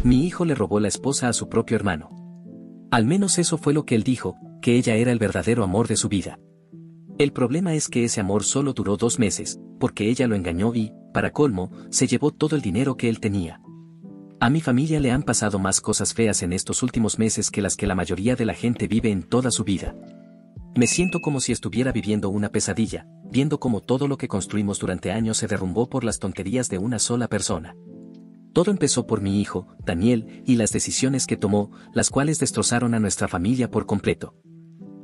Mi hijo le robó la esposa a su propio hermano. Al menos eso fue lo que él dijo, que ella era el verdadero amor de su vida. El problema es que ese amor solo duró 2 meses, porque ella lo engañó y, para colmo, se llevó todo el dinero que él tenía. A mi familia le han pasado más cosas feas en estos últimos meses que las que la mayoría de la gente vive en toda su vida. Me siento como si estuviera viviendo una pesadilla, viendo cómo todo lo que construimos durante años se derrumbó por las tonterías de una sola persona. Todo empezó por mi hijo, Daniel, y las decisiones que tomó, las cuales destrozaron a nuestra familia por completo.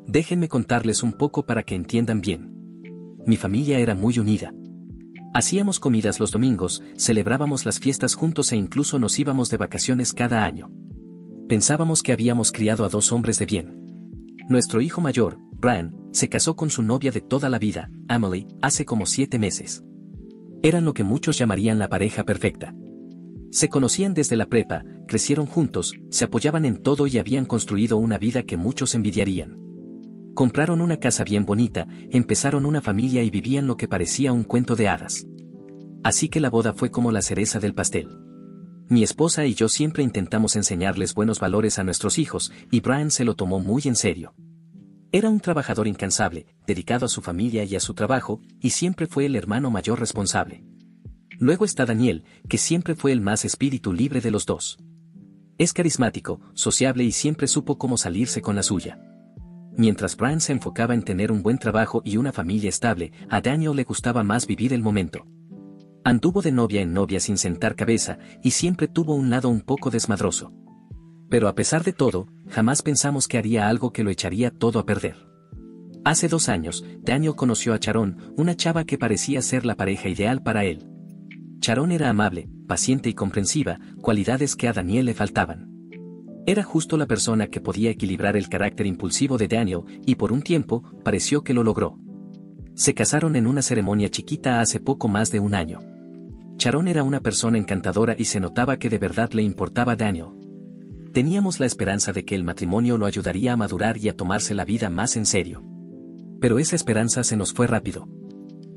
Déjenme contarles un poco para que entiendan bien. Mi familia era muy unida. Hacíamos comidas los domingos, celebrábamos las fiestas juntos e incluso nos íbamos de vacaciones cada año. Pensábamos que habíamos criado a 2 hombres de bien. Nuestro hijo mayor, Brian, se casó con su novia de toda la vida, Emily, hace como 7 meses. Eran lo que muchos llamarían la pareja perfecta. Se conocían desde la prepa, crecieron juntos, se apoyaban en todo y habían construido una vida que muchos envidiarían. Compraron una casa bien bonita, empezaron una familia y vivían lo que parecía un cuento de hadas. Así que la boda fue como la cereza del pastel. Mi esposa y yo siempre intentamos enseñarles buenos valores a nuestros hijos, y Brian se lo tomó muy en serio. Era un trabajador incansable, dedicado a su familia y a su trabajo, y siempre fue el hermano mayor responsable. Luego está Daniel, que siempre fue el más espíritu libre de los dos. Es carismático, sociable y siempre supo cómo salirse con la suya. Mientras Brian se enfocaba en tener un buen trabajo y una familia estable, a Daniel le gustaba más vivir el momento. Anduvo de novia en novia sin sentar cabeza, y siempre tuvo un lado un poco desmadroso. Pero a pesar de todo, jamás pensamos que haría algo que lo echaría todo a perder. Hace 2 años, Daniel conoció a Sharon, una chava que parecía ser la pareja ideal para él. Sharon era amable, paciente y comprensiva, cualidades que a Daniel le faltaban. Era justo la persona que podía equilibrar el carácter impulsivo de Daniel, y por un tiempo, pareció que lo logró. Se casaron en una ceremonia chiquita hace poco más de 1 año. Sharon era una persona encantadora y se notaba que de verdad le importaba a Daniel. Teníamos la esperanza de que el matrimonio lo ayudaría a madurar y a tomarse la vida más en serio. Pero esa esperanza se nos fue rápido.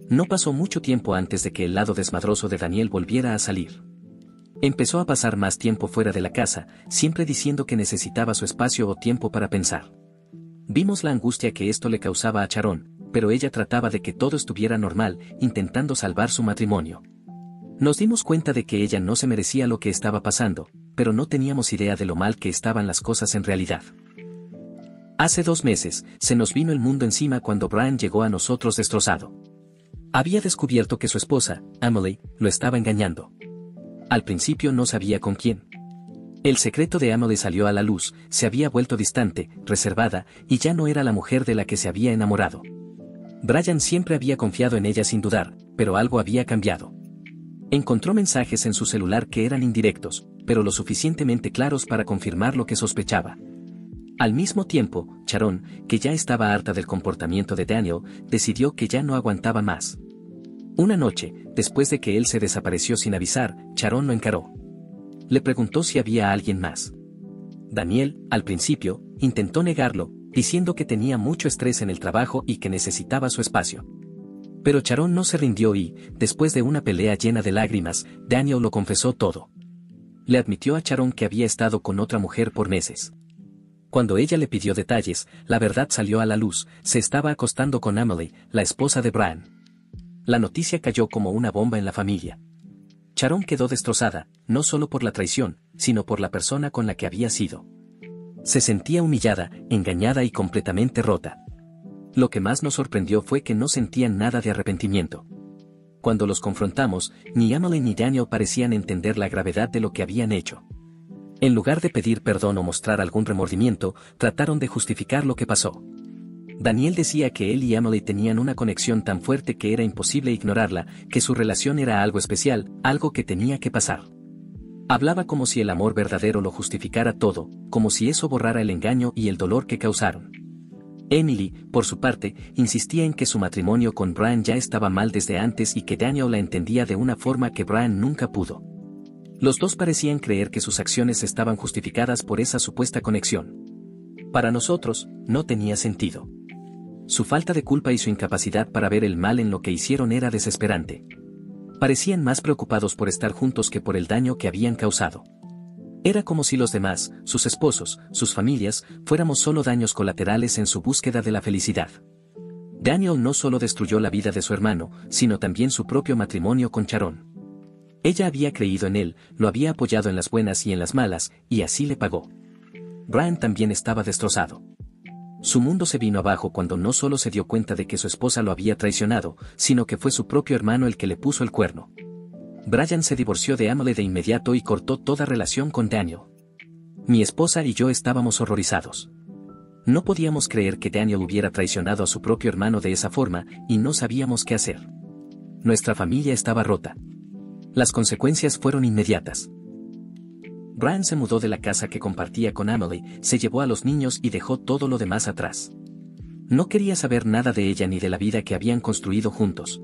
No pasó mucho tiempo antes de que el lado desmadroso de Daniel volviera a salir. Empezó a pasar más tiempo fuera de la casa, siempre diciendo que necesitaba su espacio o tiempo para pensar. Vimos la angustia que esto le causaba a Sharon, pero ella trataba de que todo estuviera normal, intentando salvar su matrimonio. Nos dimos cuenta de que ella no se merecía lo que estaba pasando, pero no teníamos idea de lo mal que estaban las cosas en realidad. Hace 2 meses, se nos vino el mundo encima cuando Brian llegó a nosotros destrozado. Había descubierto que su esposa, Emily, lo estaba engañando. Al principio no sabía con quién. El secreto de Emily salió a la luz, se había vuelto distante, reservada, y ya no era la mujer de la que se había enamorado. Brian siempre había confiado en ella sin dudar, pero algo había cambiado. Encontró mensajes en su celular que eran indirectos, pero lo suficientemente claros para confirmar lo que sospechaba. Al mismo tiempo, Sharon, que ya estaba harta del comportamiento de Daniel, decidió que ya no aguantaba más. Una noche, después de que él se desapareció sin avisar, Sharon lo encaró. Le preguntó si había alguien más. Daniel, al principio, intentó negarlo, diciendo que tenía mucho estrés en el trabajo y que necesitaba su espacio. Pero Sharon no se rindió y, después de una pelea llena de lágrimas, Daniel lo confesó todo. Le admitió a Sharon que había estado con otra mujer por meses. Cuando ella le pidió detalles, la verdad salió a la luz, se estaba acostando con Emily, la esposa de Brian. La noticia cayó como una bomba en la familia. Sharon quedó destrozada, no solo por la traición, sino por la persona con la que había sido. Se sentía humillada, engañada y completamente rota. Lo que más nos sorprendió fue que no sentían nada de arrepentimiento. Cuando los confrontamos, ni Emily ni Daniel parecían entender la gravedad de lo que habían hecho. En lugar de pedir perdón o mostrar algún remordimiento, trataron de justificar lo que pasó. Daniel decía que él y Emily tenían una conexión tan fuerte que era imposible ignorarla, que su relación era algo especial, algo que tenía que pasar. Hablaba como si el amor verdadero lo justificara todo, como si eso borrara el engaño y el dolor que causaron. Emily, por su parte, insistía en que su matrimonio con Brian ya estaba mal desde antes y que Daniel la entendía de una forma que Brian nunca pudo. Los dos parecían creer que sus acciones estaban justificadas por esa supuesta conexión. Para nosotros, no tenía sentido. Su falta de culpa y su incapacidad para ver el mal en lo que hicieron era desesperante. Parecían más preocupados por estar juntos que por el daño que habían causado. Era como si los demás, sus esposos, sus familias, fuéramos solo daños colaterales en su búsqueda de la felicidad. Daniel no solo destruyó la vida de su hermano, sino también su propio matrimonio con Sharon. Ella había creído en él, lo había apoyado en las buenas y en las malas, y así le pagó. Brian también estaba destrozado. Su mundo se vino abajo cuando no solo se dio cuenta de que su esposa lo había traicionado, sino que fue su propio hermano el que le puso el cuerno. Brian se divorció de Emily de inmediato y cortó toda relación con Daniel. Mi esposa y yo estábamos horrorizados. No podíamos creer que Daniel hubiera traicionado a su propio hermano de esa forma, y no sabíamos qué hacer. Nuestra familia estaba rota. Las consecuencias fueron inmediatas. Brian se mudó de la casa que compartía con Emily, se llevó a los niños y dejó todo lo demás atrás. No quería saber nada de ella ni de la vida que habían construido juntos.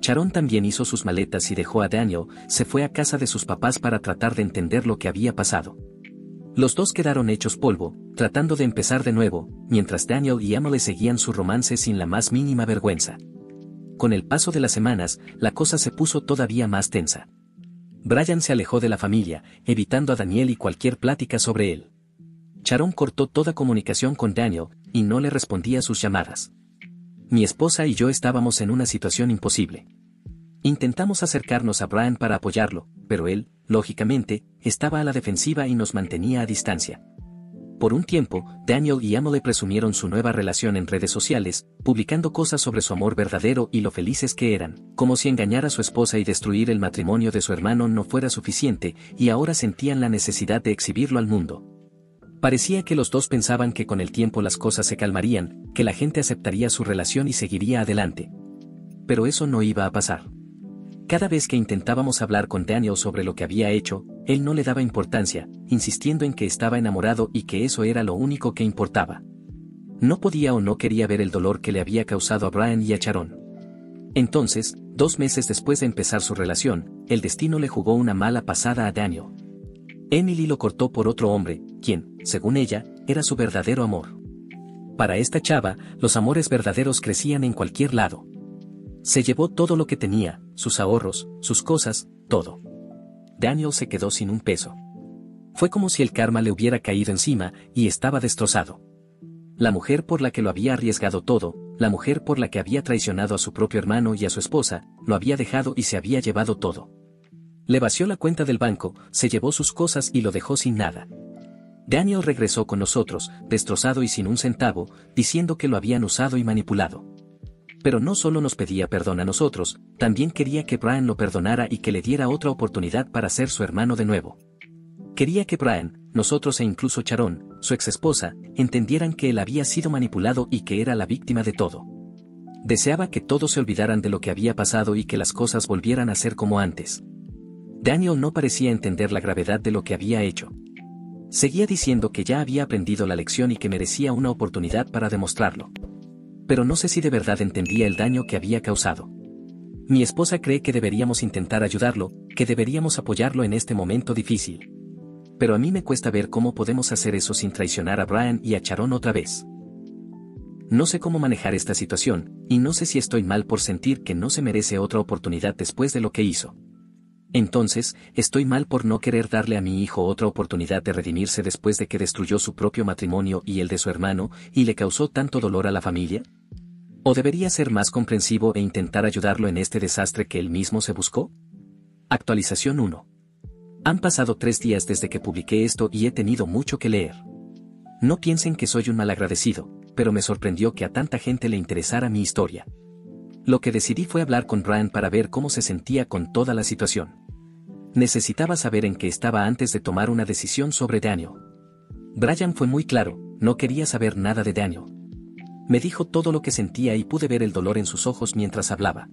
Sharon también hizo sus maletas y dejó a Daniel, se fue a casa de sus papás para tratar de entender lo que había pasado. Los dos quedaron hechos polvo, tratando de empezar de nuevo, mientras Daniel y Emily seguían su romance sin la más mínima vergüenza. Con el paso de las semanas, la cosa se puso todavía más tensa. Brian se alejó de la familia, evitando a Daniel y cualquier plática sobre él. Sharon cortó toda comunicación con Daniel, y no le respondía a sus llamadas. Mi esposa y yo estábamos en una situación imposible. Intentamos acercarnos a Brian para apoyarlo, pero él, lógicamente, estaba a la defensiva y nos mantenía a distancia. Por un tiempo, Daniel y Emily presumieron su nueva relación en redes sociales, publicando cosas sobre su amor verdadero y lo felices que eran, como si engañar a su esposa y destruir el matrimonio de su hermano no fuera suficiente, y ahora sentían la necesidad de exhibirlo al mundo. Parecía que los dos pensaban que con el tiempo las cosas se calmarían, que la gente aceptaría su relación y seguiría adelante. Pero eso no iba a pasar. Cada vez que intentábamos hablar con Daniel sobre lo que había hecho, él no le daba importancia, insistiendo en que estaba enamorado y que eso era lo único que importaba. No podía o no quería ver el dolor que le había causado a Brian y a Sharon. Entonces, 2 meses después de empezar su relación, el destino le jugó una mala pasada a Daniel. Emily lo cortó por otro hombre, quien, según ella, era su verdadero amor. Para esta chava, los amores verdaderos crecían en cualquier lado. Se llevó todo lo que tenía, sus ahorros, sus cosas, todo. Daniel se quedó sin un peso. Fue como si el karma le hubiera caído encima, y estaba destrozado. La mujer por la que lo había arriesgado todo, la mujer por la que había traicionado a su propio hermano y a su esposa, lo había dejado y se había llevado todo. Le vació la cuenta del banco, se llevó sus cosas y lo dejó sin nada. Daniel regresó con nosotros, destrozado y sin un centavo, diciendo que lo habían usado y manipulado. Pero no solo nos pedía perdón a nosotros, también quería que Brian lo perdonara y que le diera otra oportunidad para ser su hermano de nuevo. Quería que Brian, nosotros e incluso Sharon, su exesposa, entendieran que él había sido manipulado y que era la víctima de todo. Deseaba que todos se olvidaran de lo que había pasado y que las cosas volvieran a ser como antes. Daniel no parecía entender la gravedad de lo que había hecho. Seguía diciendo que ya había aprendido la lección y que merecía una oportunidad para demostrarlo. Pero no sé si de verdad entendía el daño que había causado. Mi esposa cree que deberíamos intentar ayudarlo, que deberíamos apoyarlo en este momento difícil. Pero a mí me cuesta ver cómo podemos hacer eso sin traicionar a Brian y a Sharon otra vez. No sé cómo manejar esta situación, y no sé si estoy mal por sentir que no se merece otra oportunidad después de lo que hizo. Entonces, ¿estoy mal por no querer darle a mi hijo otra oportunidad de redimirse después de que destruyó su propio matrimonio y el de su hermano, y le causó tanto dolor a la familia? ¿O debería ser más comprensivo e intentar ayudarlo en este desastre que él mismo se buscó? Actualización 1. Han pasado 3 días desde que publiqué esto y he tenido mucho que leer. No piensen que soy un malagradecido, pero me sorprendió que a tanta gente le interesara mi historia. Lo que decidí fue hablar con Brian para ver cómo se sentía con toda la situación. Necesitaba saber en qué estaba antes de tomar una decisión sobre Daniel. Brian fue muy claro, no quería saber nada de Daniel. Me dijo todo lo que sentía y pude ver el dolor en sus ojos mientras hablaba.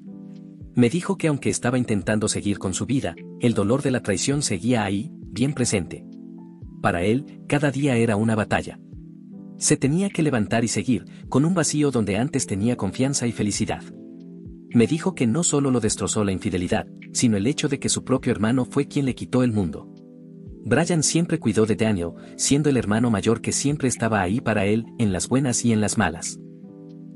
Me dijo que aunque estaba intentando seguir con su vida, el dolor de la traición seguía ahí, bien presente. Para él, cada día era una batalla. Se tenía que levantar y seguir, con un vacío donde antes tenía confianza y felicidad. Me dijo que no solo lo destrozó la infidelidad, sino el hecho de que su propio hermano fue quien le quitó el mundo. Brian siempre cuidó de Daniel, siendo el hermano mayor que siempre estaba ahí para él, en las buenas y en las malas.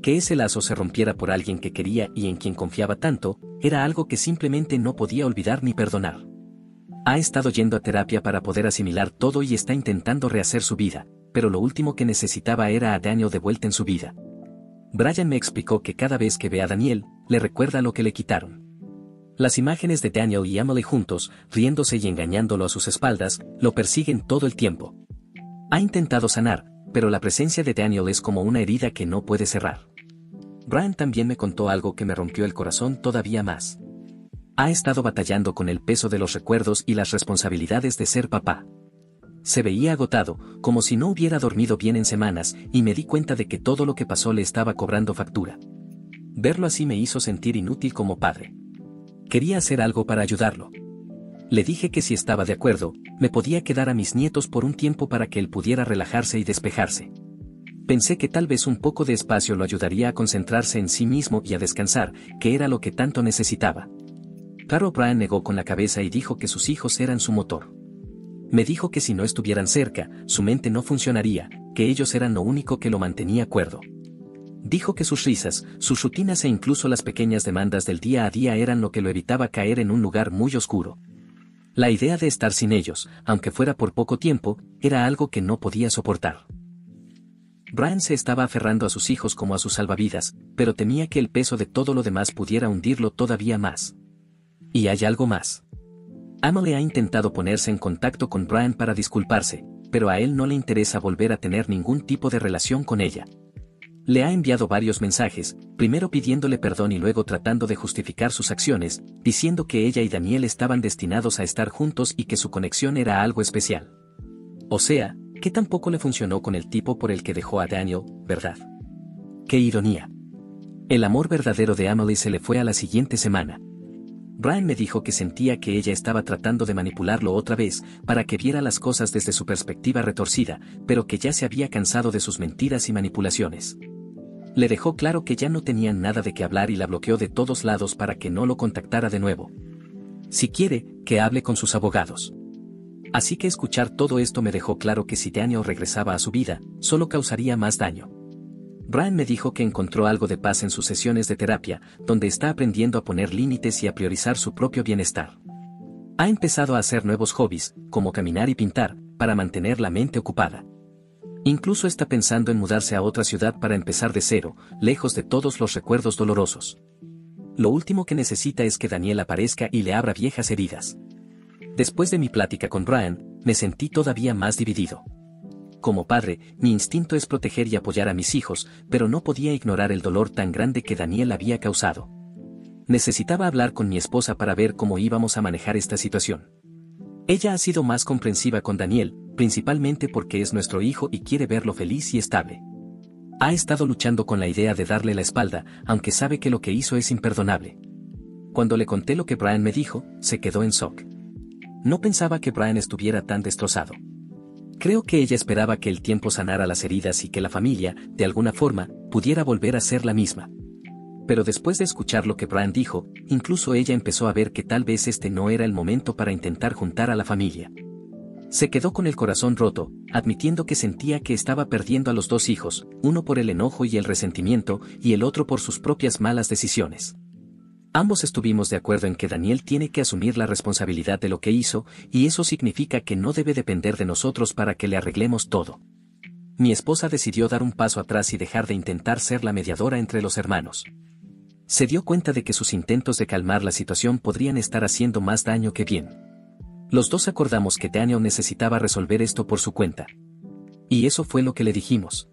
Que ese lazo se rompiera por alguien que quería y en quien confiaba tanto, era algo que simplemente no podía olvidar ni perdonar. Ha estado yendo a terapia para poder asimilar todo y está intentando rehacer su vida, pero lo último que necesitaba era a Daniel de vuelta en su vida. Brian me explicó que cada vez que ve a Daniel, le recuerda lo que le quitaron. Las imágenes de Daniel y Emily juntos, riéndose y engañándolo a sus espaldas, lo persiguen todo el tiempo. Ha intentado sanar, pero la presencia de Daniel es como una herida que no puede cerrar. Brian también me contó algo que me rompió el corazón todavía más. Ha estado batallando con el peso de los recuerdos y las responsabilidades de ser papá. Se veía agotado, como si no hubiera dormido bien en semanas, y me di cuenta de que todo lo que pasó le estaba cobrando factura. Verlo así me hizo sentir inútil como padre. Quería hacer algo para ayudarlo. Le dije que si estaba de acuerdo, me podía quedar a mis nietos por un tiempo para que él pudiera relajarse y despejarse. Pensé que tal vez un poco de espacio lo ayudaría a concentrarse en sí mismo y a descansar, que era lo que tanto necesitaba. Claro, Brian negó con la cabeza y dijo que sus hijos eran su motor. Me dijo que si no estuvieran cerca, su mente no funcionaría, que ellos eran lo único que lo mantenía cuerdo. Dijo que sus risas, sus rutinas e incluso las pequeñas demandas del día a día eran lo que lo evitaba caer en un lugar muy oscuro. La idea de estar sin ellos, aunque fuera por poco tiempo, era algo que no podía soportar. Brian se estaba aferrando a sus hijos como a sus salvavidas, pero temía que el peso de todo lo demás pudiera hundirlo todavía más. Y hay algo más. Emily ha intentado ponerse en contacto con Brian para disculparse, pero a él no le interesa volver a tener ningún tipo de relación con ella. Le ha enviado varios mensajes, primero pidiéndole perdón y luego tratando de justificar sus acciones, diciendo que ella y Daniel estaban destinados a estar juntos y que su conexión era algo especial. O sea, que tampoco le funcionó con el tipo por el que dejó a Daniel, ¿verdad? ¡Qué ironía! El amor verdadero de Emily se le fue a la siguiente semana. Brian me dijo que sentía que ella estaba tratando de manipularlo otra vez para que viera las cosas desde su perspectiva retorcida, pero que ya se había cansado de sus mentiras y manipulaciones. Le dejó claro que ya no tenían nada de qué hablar y la bloqueó de todos lados para que no lo contactara de nuevo. Si quiere, que hable con sus abogados. Así que escuchar todo esto me dejó claro que si Daniel regresaba a su vida, solo causaría más daño. Brian me dijo que encontró algo de paz en sus sesiones de terapia, donde está aprendiendo a poner límites y a priorizar su propio bienestar. Ha empezado a hacer nuevos hobbies, como caminar y pintar, para mantener la mente ocupada. Incluso está pensando en mudarse a otra ciudad para empezar de cero, lejos de todos los recuerdos dolorosos. Lo último que necesita es que Daniel aparezca y le abra viejas heridas. Después de mi plática con Brian, me sentí todavía más dividido. Como padre, mi instinto es proteger y apoyar a mis hijos, pero no podía ignorar el dolor tan grande que Daniel había causado. Necesitaba hablar con mi esposa para ver cómo íbamos a manejar esta situación. Ella ha sido más comprensiva con Daniel, principalmente porque es nuestro hijo y quiere verlo feliz y estable. Ha estado luchando con la idea de darle la espalda, aunque sabe que lo que hizo es imperdonable. Cuando le conté lo que Brian me dijo, se quedó en shock. No pensaba que Brian estuviera tan destrozado. Creo que ella esperaba que el tiempo sanara las heridas y que la familia, de alguna forma, pudiera volver a ser la misma. Pero después de escuchar lo que Brian dijo, incluso ella empezó a ver que tal vez este no era el momento para intentar juntar a la familia. Se quedó con el corazón roto, admitiendo que sentía que estaba perdiendo a los dos hijos, uno por el enojo y el resentimiento, y el otro por sus propias malas decisiones. Ambos estuvimos de acuerdo en que Daniel tiene que asumir la responsabilidad de lo que hizo, y eso significa que no debe depender de nosotros para que le arreglemos todo. Mi esposa decidió dar un paso atrás y dejar de intentar ser la mediadora entre los hermanos. Se dio cuenta de que sus intentos de calmar la situación podrían estar haciendo más daño que bien. Los dos acordamos que Daniel necesitaba resolver esto por su cuenta. Y eso fue lo que le dijimos.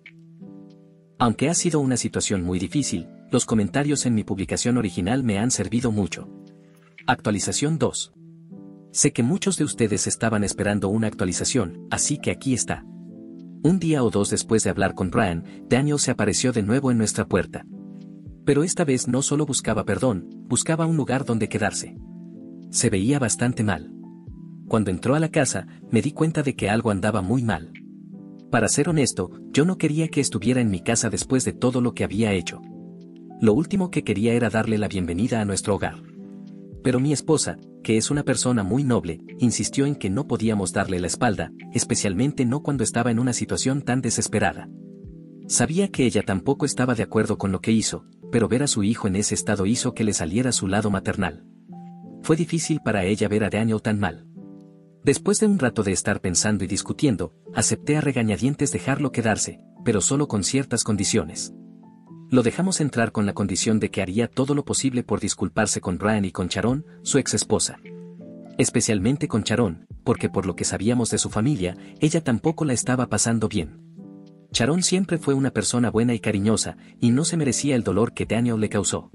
Aunque ha sido una situación muy difícil, los comentarios en mi publicación original me han servido mucho. Actualización 2. Sé que muchos de ustedes estaban esperando una actualización, así que aquí está. Un día o dos después de hablar con Brian, Daniel se apareció de nuevo en nuestra puerta. Pero esta vez no solo buscaba perdón, buscaba un lugar donde quedarse. Se veía bastante mal. Cuando entró a la casa, me di cuenta de que algo andaba muy mal. Para ser honesto, yo no quería que estuviera en mi casa después de todo lo que había hecho. Lo último que quería era darle la bienvenida a nuestro hogar. Pero mi esposa, que es una persona muy noble, insistió en que no podíamos darle la espalda, especialmente no cuando estaba en una situación tan desesperada. Sabía que ella tampoco estaba de acuerdo con lo que hizo, pero ver a su hijo en ese estado hizo que le saliera su lado maternal. Fue difícil para ella ver a Daniel tan mal. Después de un rato de estar pensando y discutiendo, acepté a regañadientes dejarlo quedarse, pero solo con ciertas condiciones. Lo dejamos entrar con la condición de que haría todo lo posible por disculparse con Brian y con Sharon, su ex esposa. Especialmente con Sharon, porque por lo que sabíamos de su familia, ella tampoco la estaba pasando bien. Sharon siempre fue una persona buena y cariñosa, y no se merecía el dolor que Daniel le causó.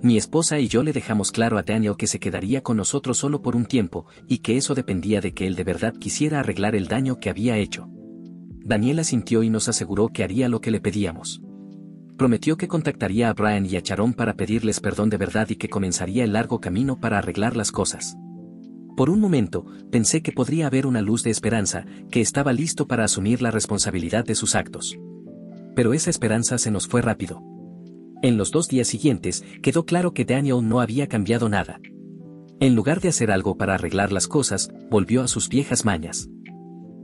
Mi esposa y yo le dejamos claro a Daniel que se quedaría con nosotros solo por un tiempo, y que eso dependía de que él de verdad quisiera arreglar el daño que había hecho. Daniel asintió y nos aseguró que haría lo que le pedíamos. Prometió que contactaría a Brian y a Sharon para pedirles perdón de verdad y que comenzaría el largo camino para arreglar las cosas. Por un momento, pensé que podría haber una luz de esperanza, que estaba listo para asumir la responsabilidad de sus actos. Pero esa esperanza se nos fue rápido. En los 2 días siguientes, quedó claro que Daniel no había cambiado nada. En lugar de hacer algo para arreglar las cosas, volvió a sus viejas mañas.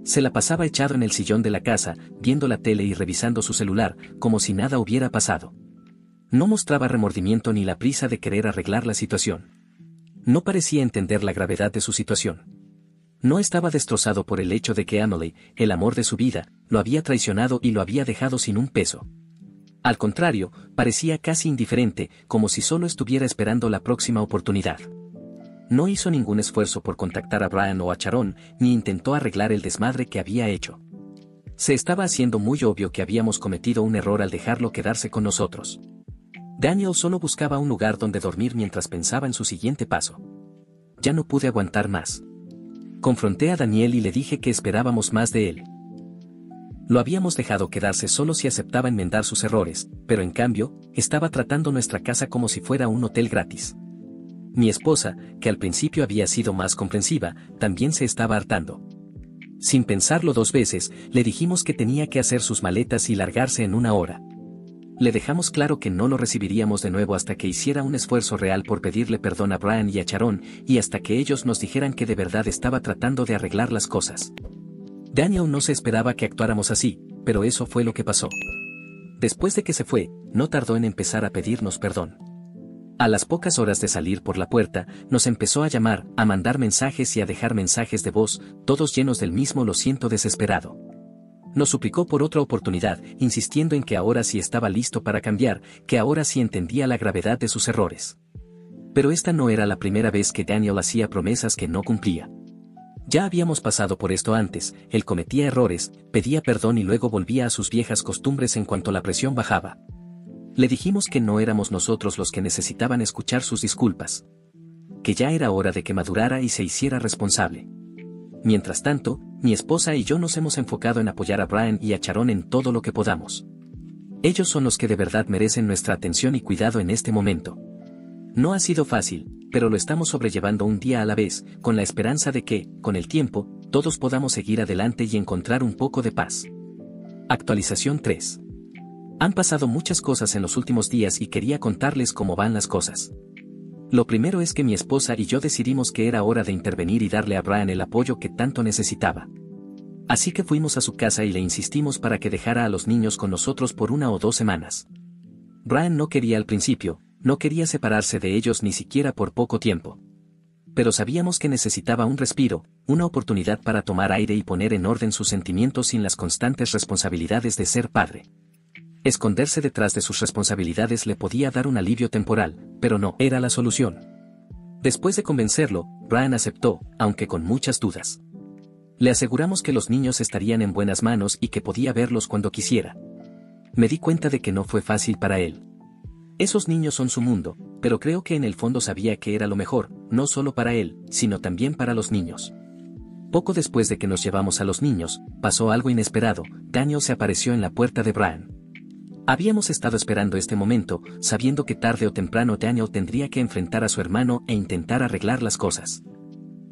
Se la pasaba echado en el sillón de la casa, viendo la tele y revisando su celular, como si nada hubiera pasado. No mostraba remordimiento ni la prisa de querer arreglar la situación. No parecía entender la gravedad de su situación. No estaba destrozado por el hecho de que Emily, el amor de su vida, lo había traicionado y lo había dejado sin un peso. Al contrario, parecía casi indiferente, como si solo estuviera esperando la próxima oportunidad. No hizo ningún esfuerzo por contactar a Brian o a Sharon, ni intentó arreglar el desmadre que había hecho. Se estaba haciendo muy obvio que habíamos cometido un error al dejarlo quedarse con nosotros. Daniel solo buscaba un lugar donde dormir mientras pensaba en su siguiente paso. Ya no pude aguantar más. Confronté a Daniel y le dije que esperábamos más de él. Lo habíamos dejado quedarse solo si aceptaba enmendar sus errores, pero en cambio, estaba tratando nuestra casa como si fuera un hotel gratis. Mi esposa, que al principio había sido más comprensiva, también se estaba hartando. Sin pensarlo 2 veces, le dijimos que tenía que hacer sus maletas y largarse en 1 hora. Le dejamos claro que no lo recibiríamos de nuevo hasta que hiciera un esfuerzo real por pedirle perdón a Brian y a Sharon, y hasta que ellos nos dijeran que de verdad estaba tratando de arreglar las cosas. Daniel no se esperaba que actuáramos así, pero eso fue lo que pasó. Después de que se fue, no tardó en empezar a pedirnos perdón. A las pocas horas de salir por la puerta, nos empezó a llamar, a mandar mensajes y a dejar mensajes de voz, todos llenos del mismo "lo siento" desesperado. Nos suplicó por otra oportunidad, insistiendo en que ahora sí estaba listo para cambiar, que ahora sí entendía la gravedad de sus errores. Pero esta no era la primera vez que Daniel hacía promesas que no cumplía. Ya habíamos pasado por esto antes, él cometía errores, pedía perdón y luego volvía a sus viejas costumbres en cuanto la presión bajaba. Le dijimos que no éramos nosotros los que necesitaban escuchar sus disculpas. Que ya era hora de que madurara y se hiciera responsable. Mientras tanto, mi esposa y yo nos hemos enfocado en apoyar a Brian y a Sharon en todo lo que podamos. Ellos son los que de verdad merecen nuestra atención y cuidado en este momento. No ha sido fácil, pero lo estamos sobrellevando un día a la vez, con la esperanza de que, con el tiempo, todos podamos seguir adelante y encontrar un poco de paz. Actualización 3. Han pasado muchas cosas en los últimos días y quería contarles cómo van las cosas. Lo primero es que mi esposa y yo decidimos que era hora de intervenir y darle a Brian el apoyo que tanto necesitaba. Así que fuimos a su casa y le insistimos para que dejara a los niños con nosotros por 1 o 2 semanas. Brian no quería al principio, no quería separarse de ellos ni siquiera por poco tiempo. Pero sabíamos que necesitaba un respiro, una oportunidad para tomar aire y poner en orden sus sentimientos sin las constantes responsabilidades de ser padre. Esconderse detrás de sus responsabilidades le podía dar un alivio temporal, pero no era la solución. Después de convencerlo, Brian aceptó, aunque con muchas dudas. Le aseguramos que los niños estarían en buenas manos y que podía verlos cuando quisiera. Me di cuenta de que no fue fácil para él. Esos niños son su mundo, pero creo que en el fondo sabía que era lo mejor, no solo para él, sino también para los niños. Poco después de que nos llevamos a los niños, pasó algo inesperado. Daniel se apareció en la puerta de Brian. Habíamos estado esperando este momento, sabiendo que tarde o temprano Daniel tendría que enfrentar a su hermano e intentar arreglar las cosas.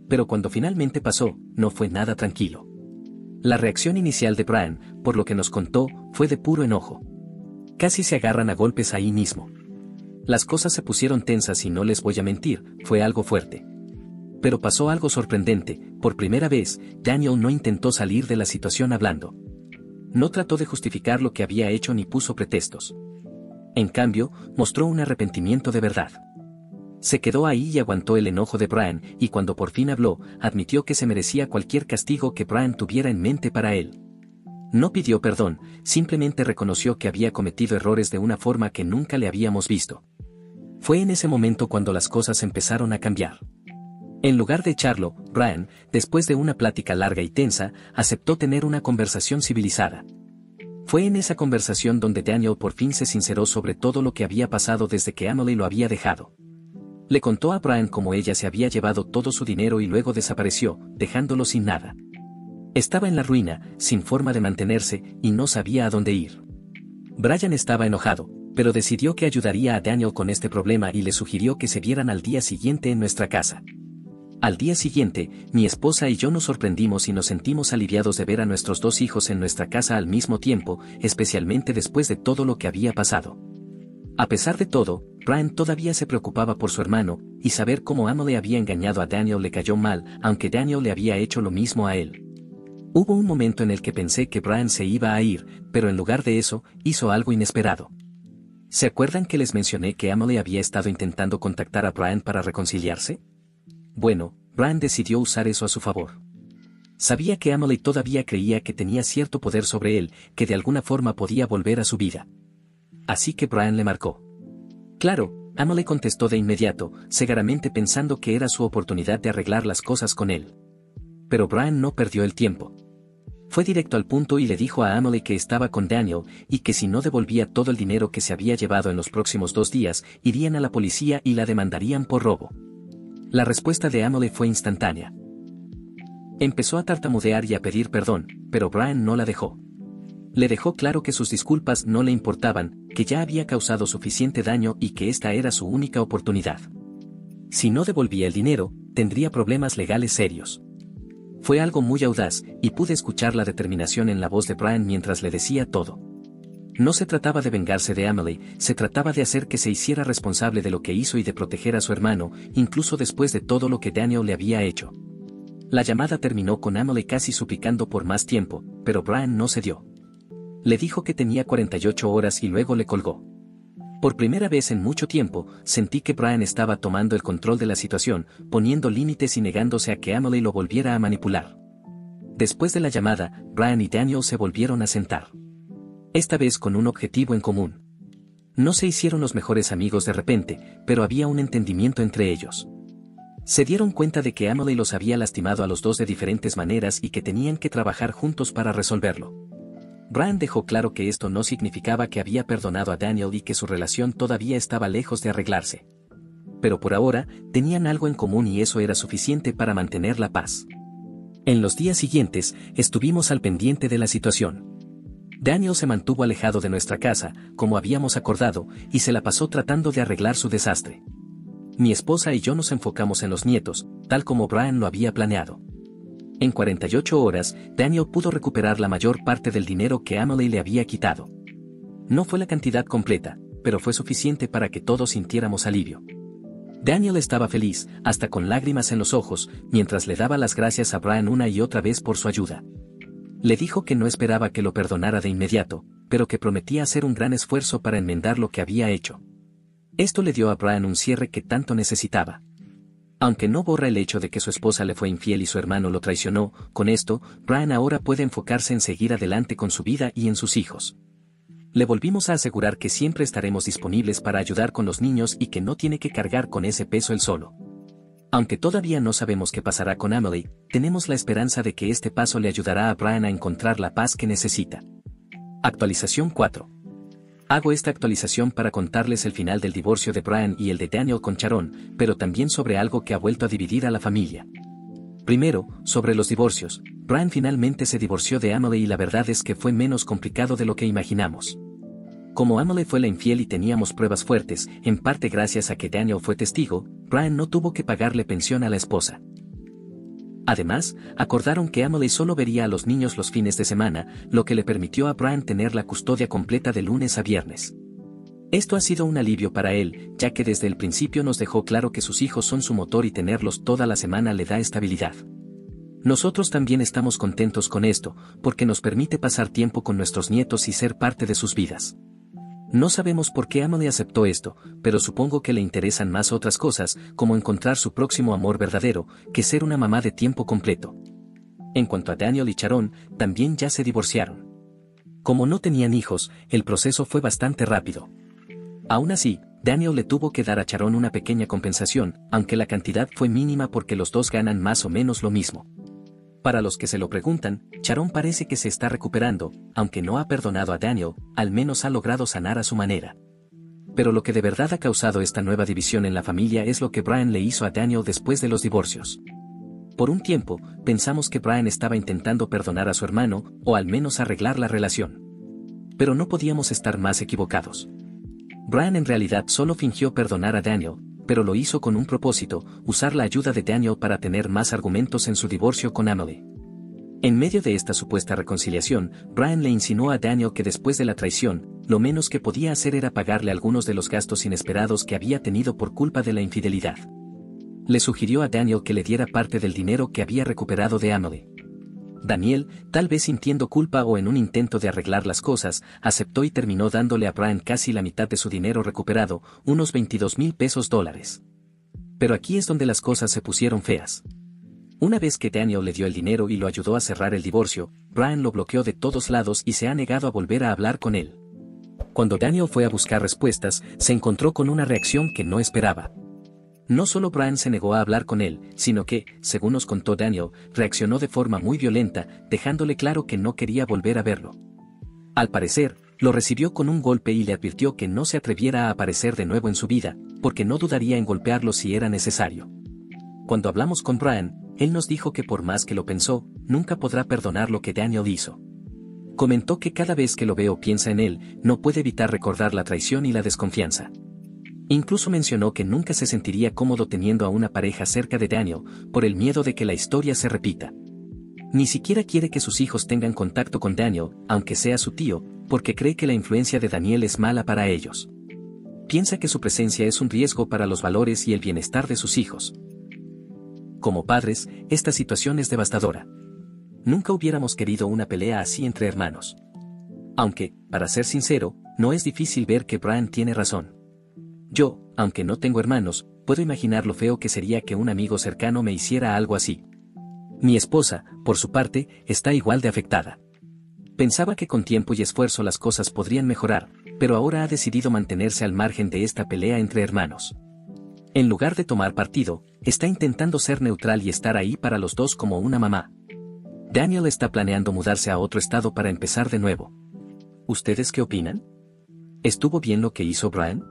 Pero cuando finalmente pasó, no fue nada tranquilo. La reacción inicial de Brian, por lo que nos contó, fue de puro enojo. Casi se agarran a golpes ahí mismo. Las cosas se pusieron tensas y no les voy a mentir, fue algo fuerte. Pero pasó algo sorprendente. Por primera vez, Daniel no intentó salir de la situación hablando. No trató de justificar lo que había hecho ni puso pretextos. En cambio, mostró un arrepentimiento de verdad. Se quedó ahí y aguantó el enojo de Brian, y cuando por fin habló, admitió que se merecía cualquier castigo que Brian tuviera en mente para él. No pidió perdón, simplemente reconoció que había cometido errores de una forma que nunca le habíamos visto. Fue en ese momento cuando las cosas empezaron a cambiar. En lugar de echarlo, Brian, después de una plática larga y tensa, aceptó tener una conversación civilizada. Fue en esa conversación donde Daniel por fin se sinceró sobre todo lo que había pasado desde que Emily lo había dejado. Le contó a Brian cómo ella se había llevado todo su dinero y luego desapareció, dejándolo sin nada. Estaba en la ruina, sin forma de mantenerse, y no sabía a dónde ir. Brian estaba enojado, pero decidió que ayudaría a Daniel con este problema y le sugirió que se vieran al día siguiente en nuestra casa. Al día siguiente, mi esposa y yo nos sorprendimos y nos sentimos aliviados de ver a nuestros dos hijos en nuestra casa al mismo tiempo, especialmente después de todo lo que había pasado. A pesar de todo, Brian todavía se preocupaba por su hermano, y saber cómo Emily había engañado a Daniel le cayó mal, aunque Daniel le había hecho lo mismo a él. Hubo un momento en el que pensé que Brian se iba a ir, pero en lugar de eso, hizo algo inesperado. ¿Se acuerdan que les mencioné que Emily había estado intentando contactar a Brian para reconciliarse? Bueno, Brian decidió usar eso a su favor. Sabía que Emily todavía creía que tenía cierto poder sobre él, que de alguna forma podía volver a su vida. Así que Brian le marcó. Claro, Emily contestó de inmediato, cegaramente pensando que era su oportunidad de arreglar las cosas con él. Pero Brian no perdió el tiempo. Fue directo al punto y le dijo a Emily que estaba con Daniel, y que si no devolvía todo el dinero que se había llevado en los próximos 2 días, irían a la policía y la demandarían por robo. La respuesta de Emily fue instantánea. Empezó a tartamudear y a pedir perdón, pero Brian no la dejó. Le dejó claro que sus disculpas no le importaban, que ya había causado suficiente daño y que esta era su única oportunidad. Si no devolvía el dinero, tendría problemas legales serios. Fue algo muy audaz, y pude escuchar la determinación en la voz de Brian mientras le decía todo. No se trataba de vengarse de Emily, se trataba de hacer que se hiciera responsable de lo que hizo y de proteger a su hermano, incluso después de todo lo que Daniel le había hecho. La llamada terminó con Emily casi suplicando por más tiempo, pero Brian no cedió. Le dijo que tenía 48 horas y luego le colgó. Por primera vez en mucho tiempo, sentí que Brian estaba tomando el control de la situación, poniendo límites y negándose a que Emily lo volviera a manipular. Después de la llamada, Brian y Daniel se volvieron a sentar. Esta vez con un objetivo en común. No se hicieron los mejores amigos de repente, pero había un entendimiento entre ellos. Se dieron cuenta de que Emily los había lastimado a los dos de diferentes maneras y que tenían que trabajar juntos para resolverlo. Brian dejó claro que esto no significaba que había perdonado a Daniel y que su relación todavía estaba lejos de arreglarse. Pero por ahora, tenían algo en común y eso era suficiente para mantener la paz. En los días siguientes, estuvimos al pendiente de la situación. Daniel se mantuvo alejado de nuestra casa, como habíamos acordado, y se la pasó tratando de arreglar su desastre. Mi esposa y yo nos enfocamos en los nietos, tal como Brian lo había planeado. En 48 horas, Daniel pudo recuperar la mayor parte del dinero que Emily le había quitado. No fue la cantidad completa, pero fue suficiente para que todos sintiéramos alivio. Daniel estaba feliz, hasta con lágrimas en los ojos, mientras le daba las gracias a Brian una y otra vez por su ayuda. Le dijo que no esperaba que lo perdonara de inmediato, pero que prometía hacer un gran esfuerzo para enmendar lo que había hecho. Esto le dio a Brian un cierre que tanto necesitaba. Aunque no borra el hecho de que su esposa le fue infiel y su hermano lo traicionó, con esto, Brian ahora puede enfocarse en seguir adelante con su vida y en sus hijos. Le volvimos a asegurar que siempre estaremos disponibles para ayudar con los niños y que no tiene que cargar con ese peso él solo. Aunque todavía no sabemos qué pasará con Emily, tenemos la esperanza de que este paso le ayudará a Brian a encontrar la paz que necesita. Actualización 4. Hago esta actualización para contarles el final del divorcio de Brian y el de Daniel con Sharon, pero también sobre algo que ha vuelto a dividir a la familia. Primero, sobre los divorcios. Brian finalmente se divorció de Emily y la verdad es que fue menos complicado de lo que imaginamos. Como Emily fue la infiel y teníamos pruebas fuertes, en parte gracias a que Daniel fue testigo, Brian no tuvo que pagarle pensión a la esposa. Además, acordaron que Emily solo vería a los niños los fines de semana, lo que le permitió a Brian tener la custodia completa de lunes a viernes. Esto ha sido un alivio para él, ya que desde el principio nos dejó claro que sus hijos son su motor y tenerlos toda la semana le da estabilidad. Nosotros también estamos contentos con esto, porque nos permite pasar tiempo con nuestros nietos y ser parte de sus vidas. No sabemos por qué Emily aceptó esto, pero supongo que le interesan más otras cosas, como encontrar su próximo amor verdadero, que ser una mamá de tiempo completo. En cuanto a Daniel y Sharon, también ya se divorciaron. Como no tenían hijos, el proceso fue bastante rápido. Aún así, Daniel le tuvo que dar a Sharon una pequeña compensación, aunque la cantidad fue mínima porque los dos ganan más o menos lo mismo. Para los que se lo preguntan, Sharon parece que se está recuperando, aunque no ha perdonado a Daniel, al menos ha logrado sanar a su manera. Pero lo que de verdad ha causado esta nueva división en la familia es lo que Brian le hizo a Daniel después de los divorcios. Por un tiempo, pensamos que Brian estaba intentando perdonar a su hermano, o al menos arreglar la relación. Pero no podíamos estar más equivocados. Brian en realidad solo fingió perdonar a Daniel, pero lo hizo con un propósito, usar la ayuda de Daniel para tener más argumentos en su divorcio con Emily. En medio de esta supuesta reconciliación, Brian le insinuó a Daniel que después de la traición, lo menos que podía hacer era pagarle algunos de los gastos inesperados que había tenido por culpa de la infidelidad. Le sugirió a Daniel que le diera parte del dinero que había recuperado de Emily. Daniel, tal vez sintiendo culpa o en un intento de arreglar las cosas, aceptó y terminó dándole a Brian casi la mitad de su dinero recuperado, unos $22,000. Pero aquí es donde las cosas se pusieron feas. Una vez que Daniel le dio el dinero y lo ayudó a cerrar el divorcio, Brian lo bloqueó de todos lados y se ha negado a volver a hablar con él. Cuando Daniel fue a buscar respuestas, se encontró con una reacción que no esperaba. No solo Brian se negó a hablar con él, sino que, según nos contó Daniel, reaccionó de forma muy violenta, dejándole claro que no quería volver a verlo. Al parecer, lo recibió con un golpe y le advirtió que no se atreviera a aparecer de nuevo en su vida, porque no dudaría en golpearlo si era necesario. Cuando hablamos con Brian, él nos dijo que por más que lo pensó, nunca podrá perdonar lo que Daniel hizo. Comentó que cada vez que lo ve o piensa en él, no puede evitar recordar la traición y la desconfianza. Incluso mencionó que nunca se sentiría cómodo teniendo a una pareja cerca de Daniel, por el miedo de que la historia se repita. Ni siquiera quiere que sus hijos tengan contacto con Daniel, aunque sea su tío, porque cree que la influencia de Daniel es mala para ellos. Piensa que su presencia es un riesgo para los valores y el bienestar de sus hijos. Como padres, esta situación es devastadora. Nunca hubiéramos querido una pelea así entre hermanos. Aunque, para ser sincero, no es difícil ver que Brian tiene razón. Yo, aunque no tengo hermanos, puedo imaginar lo feo que sería que un amigo cercano me hiciera algo así. Mi esposa, por su parte, está igual de afectada. Pensaba que con tiempo y esfuerzo las cosas podrían mejorar, pero ahora ha decidido mantenerse al margen de esta pelea entre hermanos. En lugar de tomar partido, está intentando ser neutral y estar ahí para los dos como una mamá. Daniel está planeando mudarse a otro estado para empezar de nuevo. ¿Ustedes qué opinan? ¿Estuvo bien lo que hizo Brian?